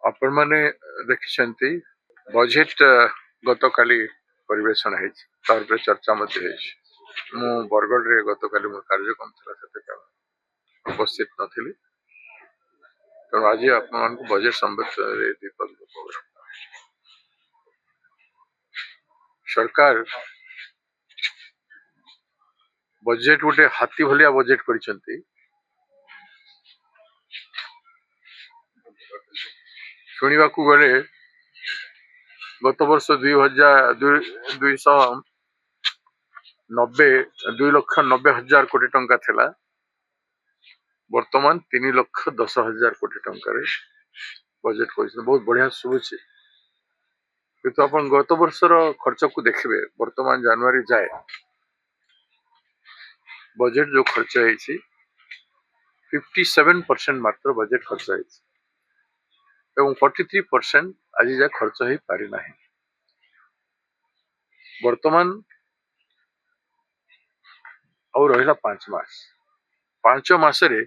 आपण माने देखिछन्ति बजेट गतकाली परिवेषण ହେଇଛି ତାର ଉପରେ ଚର୍ଚ୍ଚା ମଧ୍ୟ ହେଇଛି। ମୁଁ ବରଗଡ଼ରେ ଗତକାଲି ମୋ କାର୍ଯ୍ୟକ୍ରମ ଥିଲା ସେଥିପାଇଁ ଉପସ୍ଥିତ ନଥିଲି, ତେଣୁ ଆଜି ଆପଣମାନଙ୍କୁ ବଜେଟ ସମ୍ବନ୍ଧରେ ଦୁଇ ପଦ କହିବି। ସରକାର ବଜେଟ ଗୋଟେ ହାତୀ ଭଳିଆ ବଜେଟ କରିଛନ୍ତି। ଶୁଣିବାକୁ ଗଲେ ଗତ ବର୍ଷ 2,290,000 କୋଟି ଟଙ୍କା ଥିଲା, ବର୍ତ୍ତମାନ 3,10,000 କୋଟି ଟଙ୍କାରେ ବଜେଟ କରିଛନ୍ତି। ବହୁତ ବଢିଆ ଶୁଭୁଛି, କିନ୍ତୁ ଆପଣ ଗତ ବର୍ଷର ଖର୍ଚ୍ଚକୁ ଦେଖିବେ, ବର୍ତ୍ତମାନ ଜାନୁଆରୀ ଯାଏ बजेट जो खर्च है 57% मात्र बजेट खर्च है एवं 43% आज जा खर्च हो पारि ना। वर्तमान और रहा 5 मास रे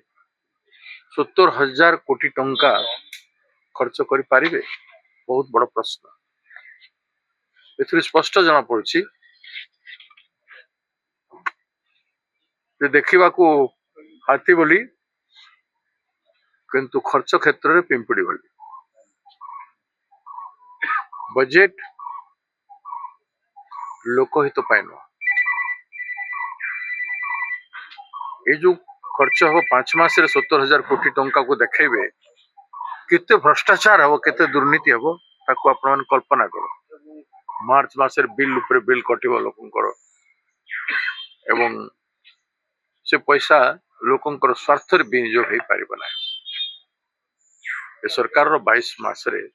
70,000 कोटी टंका खर्च कर पारिबे? बहुत बड़ प्रश्न। एथि स्पष्ट जना पड़ुछि जे देखिबा को हाथी बोली किंतु खर्च क्षेत्र में पिंपुड़ी बोली। बजेट लोकहित पाई न, ये जो खर्च हम 5 मास 70,000 कोटी टंका को देखेबे, केते भ्रष्टाचार हम, केते दुर्नीति हम, ताको आपण कल्पना करो। मार्च मास बिल उपरे बिल कटिब लोकंकर एवं से पैसा लोकंकर स्वार्थ रे विनियोग हो पारिबो ना। ए सरकार रो 22 मास रे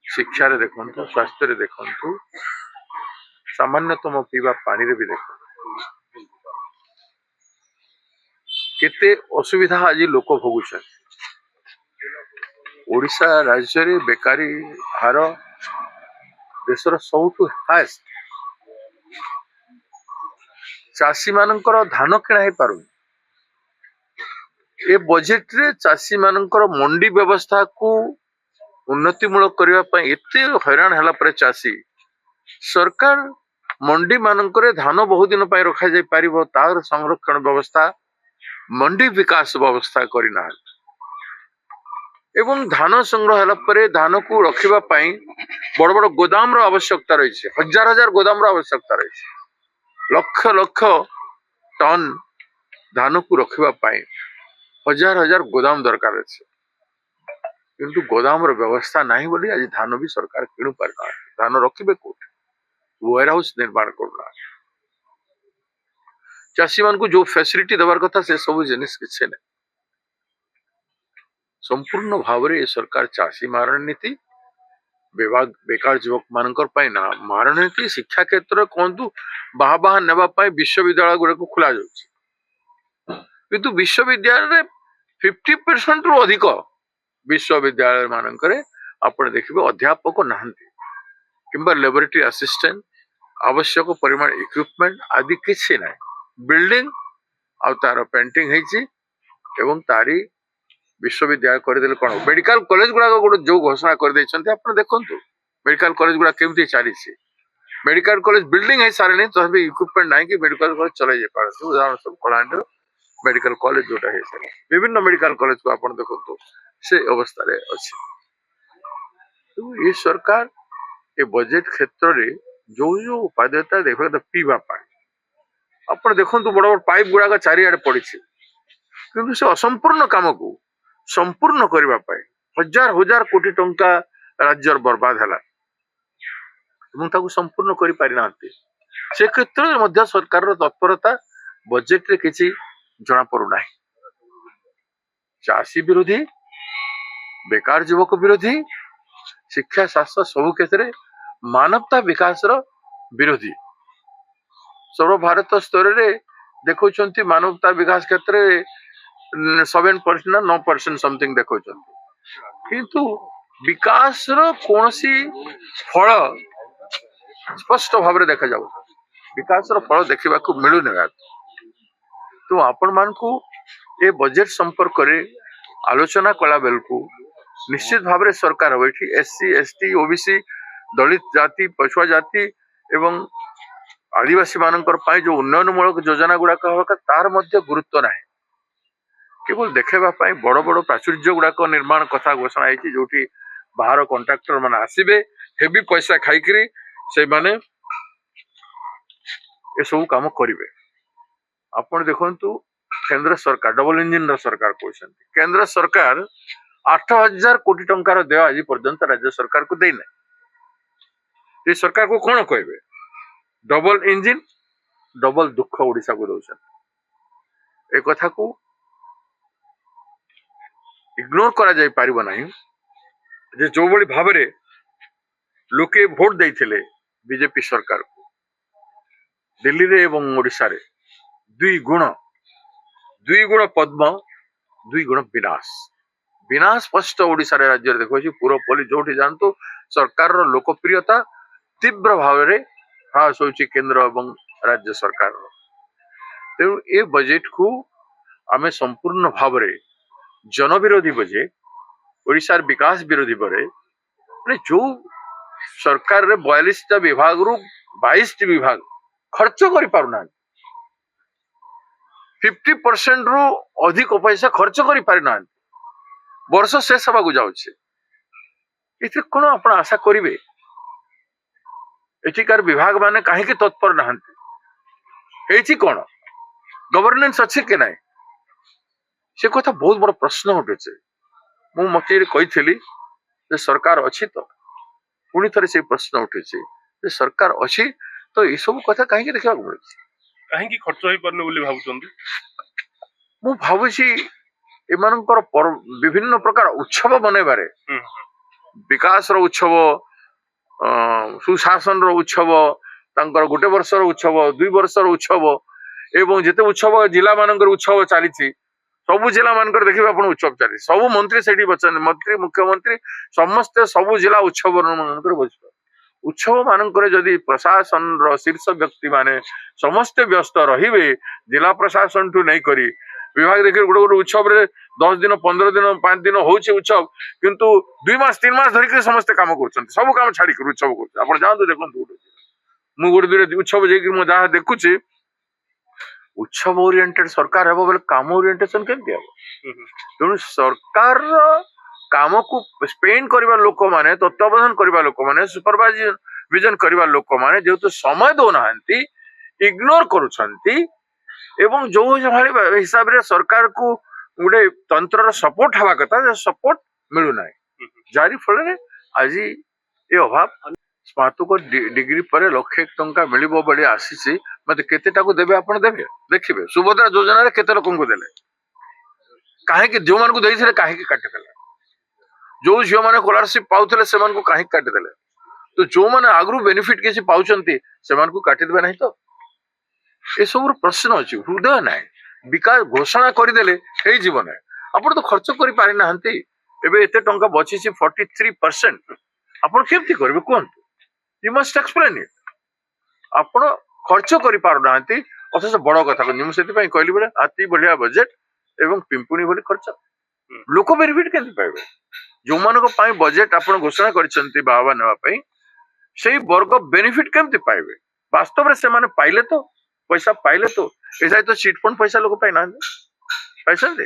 शिक्षा रे देखंतु, स्वास्थ्य रे देखंतु, सामान्यतम पीवा पानी रे भी देखंतु, केते असुविधा आज लोक भोगुछन। ओडिशा राज्य रे बेकारी हार देशर सबुठु हाएस्ट। चाषी मानकर धान किणा हे पारु। ए बजेट रे चाषी मानकर मंडी व्यवस्था को उन्नति मूलक करबा पय एते हैरान हला पर चाषी सरकार मंडी मानकर धान बहुत दिन पय रखा जाय पारिबो, तार संरक्षण व्यवस्था मंडी विकास व्यवस्था करिना एवं धान संग्रह हला पर धान को रखिबा पय बड़ बड़ गोदाम रो आवश्यकता रही है। हजार हजार गोदाम रो आवश्यकता रही है। लक्ष लक्ष टन धान को रखिबा पय हजार हजार गोदाम दरकार है, किंतु गोदाम रो व्यवस्था नहीं बोली आज धान भी सरकार किणु पारना। धान रखिबे कोठी? वेयर हाउस निर्माण करना। चाषी मान को जो फैसिलिटी देवार कथा से सब जिनिस किछे ने। संपूर्ण भाव रे सरकार चाषी मारण नीति, बेकार युवक मानकर पाई ना मारण नीति, शिक्षा क्षेत्र कहतु बाहा बाहा नेबा पाई विश्वविद्यालय गुड़े को खुला जाउछि, किंतु विश्वविद्यालय रे 50% रु अधिक विश्वविद्यालय मानकरे आपण देखिबे अध्यापक नाहंती किंबा लैबोरेटरी असिस्टेंट, आवश्यक परिमाण इक्विपमेंट आदि किछि नै। बिल्डिंग आ तार पेंटिंग हेछि एवं तारी विश्वविद्यालय कर देले कोन मेडिकल कॉलेज गुडा को जो घोषणा कर दैछन्ते आपण देखंतु मेडिकल कॉलेज गुडा केमति चाली छै। मेडिकल कॉलेज बिल्डिंग है सारे नहीं तो भी इक्विपमेंट नहीं कि मेडिकल कॉलेज चले जाय पारे। उदाहरण सब कलांड मेडिकल कॉलेज जोटा है सारे विभिन्न मेडिकल कॉलेज को आपण देखंतु से अवस्था रे अछि। तो ये सरकार ए बजेट क्षेत्र रे जो जो उपाय देता देखो तो पीवा पानी आपण देखंतु बड़ बड़ पाइप गुडा का चारि आडे पड़ी छै, किंतु से असंपूर्ण काम को संपूर्ण करबा पाए हजार हजार कोटी टंका राज्य बर्बाद हला एवं ताकू संपूर्ण करि पारि नांती। से क्षेत्र में मध्य सरकार रो तत्परता बजेट रे किछि जणा पड़ू नाही। चाषी विरोधी, बेकार युवक विरोधी, शिक्षा शास्त्र सब क्षेत्र में मानवता विकास रो विरोधी। सर्व भारत स्तर रे देखौछन्ति मानवता विकास क्षेत्र 7% ना 9% समथिंग देखौछन्ति, किंतु विकास रो कोनसी फल स्पष्ट भाव रे देखा जाउ, विकास रो फल देखिबा को मिलु नै। तो आपण मान को ए बजेट संपर्क रे आलोचना कला बेल को निश्चित भाव में सरकार हम ये एससी एसटी ओबीसी दलित जाति पछुआ जाति एवं आदिवासी मानकर पाई जो उन्नयनमूलक योजना गुड़ाक हवा तार मध्य गुरुत्व ना केवल देखा बड़ बड़ प्राचुर्य गुड़ाक निर्माण कथा घोषणा होती जो बाहर कंट्राक्टर मान आसबे हेवी पैसा खाई से माने ये सब काम करेंगे आपण देखु केंद्र सरकार डबल इंजिन सरकार कहते केंद्र सरकार 8,000 कोटी टंकार देय आज पर्यंत राज्य सरकार को देना ये सरकार को कौन कहे डबल इंजिन डबल दुख ओडिशा को दौरान एक कथा को इग्नोर करा जाई पारिबो नाही जे जो बड़ी भाव में लोके भोट देइथिले बीजेपी सरकार को दिल्ली रे एवं ओडिशा रे दुई गुण पद्म दुई गुण विनाश विनाश स्पष्ट ओडिशा रे राज्य देखो पूरबपल्ली जोठी जानतु सरकार रो लोकप्रियता तीव्र भाव में ह्रास होची केंद्र एवं राज्य सरकार तेणु ए बजेट को आमे संपूर्ण भाव में जन विरोधी बजेट ओडिशार विकास विरोधी बरे जो सरकार रे 42टा विभाग रु 22टी विभाग खर्च करि पारुना 50% रु अधिक पैसा खर्च करि पारुना वर्ष शेष हवा जाउछे इथे कोन आपण आशा करिवे एठिकार विभाग माने काहे के तत्पर नहंती एठी कोन गवर्नेंस अछि के नाही से कथा बहुत बड़ प्रश्न उठे मु मते कही जे सरकार अच्छी तो पुणी थे से प्रश्न उठे जे सरकार अच्छी तो ये सब कथा कहीं देखा मिले कहीं खर्च हो पारने बोली भाबुचंदी मु भाबुची एमानकर विभिन्न प्रकार उत्सव बनैबारे विकास रो उत्सव सुशासन रो उत्सव तांकर गोटे वर्ष रो उत्सव 2 वर्ष रो उत्सव एवं जेते उत्सव जिला मानकर उत्सव चली सबु जिला मानकर देखिए आप उत्सव चली सबु मंत्री से मंत्री मुख्यमंत्री समस्ते सबु जिला उत्सव मानकर बस उत्सव मानकर जदि प्रशासन रो शीर्ष व्यक्ति माने समस्ते व्यस्त रहिबे जिला प्रशासन ठू नहीं करी विभाग देखिए गोटे गोटे उत्सव रे 10 दिन 15 दिन 5 दिन होउचे उत्सव किंतु 2 मास 3 मास धरिक समस्ते काम करछन सब काम छाड़ी कर उत्सव कर आपण जानतो देखंतु मु गोटे उत्सव जे कि मु जहा देखुची उत्सव ओरिएंटेड सरकार हेबो बेले काम ओरिएंटेशन केमति हेबो तेणु सरकार काम को स्पेंड करबा लोक माने तत्वावधान करबा लोक माने सुपरवाइजन करबा लोक माने जेहेतु समय दो नाहंती इग्नोर करूछंती एवं जो हिसाब रे सरकार को गोटे तंत्र सपोर्ट हवा कथा सपोर्ट मिलु ना जारी फल रे आज ये अभाव स्नातक डिग्री पर लक्षे टंका मिलिबो बड़ी आसीछि मते केतेटा को देबे आपण देबे देखिबे सुभद्रा योजना रे केते लोकन को देले काहे कि जो मान को देइथिले काहे कि काटे देले जो झियो माने स्कॉलरशिप पाउथले से मान को काहे काटे देले तो जो माने आगरु बेनिफिट केसी पाउचंती से मान को काटे देबे नहीं तो ए सब प्रश्न अछि हृदय नाही विकास घोषणा करि देले हे जीवन आपण तो खर्च करि पारि नाहंती एबे एते टंका बची छि 43% आपण केमति करबे कोन यू मस्ट एक्सप्लेन इट आपण खर्च करि पारु नाहंती अथच बड़ कथा को से कहली बेले अति बढ़िया बजेट एवं पिंपुणी भली खर्च लोक बेनिफिट केमति पाइबे जो मानको पाई बजेट आपण घोषणा करिसंती बाबा नेवा पई सेही वर्ग बेनिफिट केमति पाइबे वास्तव रे से माने पाइले तो पैसा पाइले तो ऐसा तो चिट फंड पैसा लोक पाइ ना पैसा दे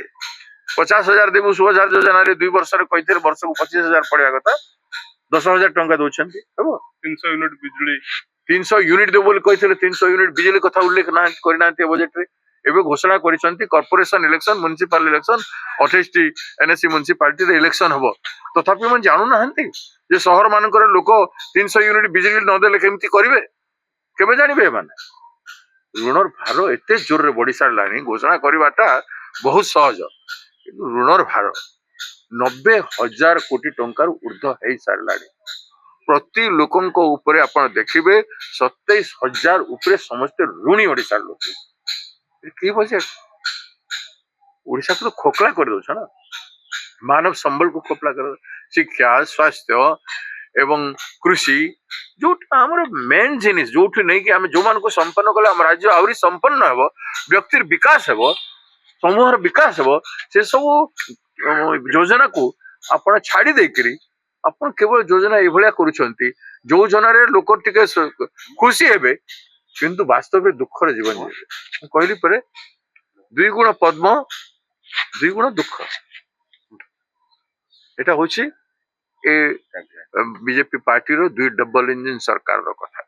50,000 देबु 16,000 योजना रे 2 वर्ष रे कहिथे वर्ष को 25,000 पड़िया कथा 10,000 टंका दउछंती हेबो 300 यूनिट बिजली 300 यूनिट देबो बोली कहिथे 300 यूनिट बिजली कथा उल्लेख ना करिना बजेट रे एबे घोषणा करिसंती कॉर्पोरेशन इलेक्शन म्युनिसिपल इलेक्शन 28 टी एनएससी म्युनिसिपालिटी रे इलेक्शन हबो तथापि मन जानू नाहंती जे शहर मानकर लोक 300 यूनिट बिजली न देले केमति करिवे केबे जानिबे माने ऋणर भार एते जोर रे बढ़ी सारलानी घोषणा करवाटा बहुत सहज ऋणर भार 90,000 कोटी टंकार ऊर्ध्व है सारलानी प्रति लोकन को ऊपर आपण देखिबे 27,000 ऊपर समस्त ऋणी ओडिसा लोक की बजेट ओडिसा को खोखला कर दो ना मानव संबल को खोखला कर शिक्षा स्वास्थ्य एवं कृषि जो आमर मेन जिनिस जो नहीं कि आम जो मान को संपन्न कले आम राज्य आहरी संपन्न हेबो व्यक्तिर विकास हेबो समूहर विकास हेबो से सब योजना को ଆପଣ ଛାଡି ଦେଇକିରି ଆପଣ କେବଳ ଯୋଜନା ଏଇଭଳିଆ କରୁଛନ୍ତି ଯୋଜନାରେ ଲୋକ ଟିକେ ଖୁସି ହେବେ କିନ୍ତୁ ବାସ୍ତବରେ ଦୁଃଖର ଜୀବନ ଯିବେ। ମୁଁ କହିଲି ପରେ 2 ଗୁଣ ପଦ୍ମ 2 ଗୁଣ ଦୁଃଖ। এটা হচ্ছে ଏ ବିଜେପି ପାର୍ଟିର 2 ଡବଲ ଇଞ୍ଜିନ ସରକାରର କଥା।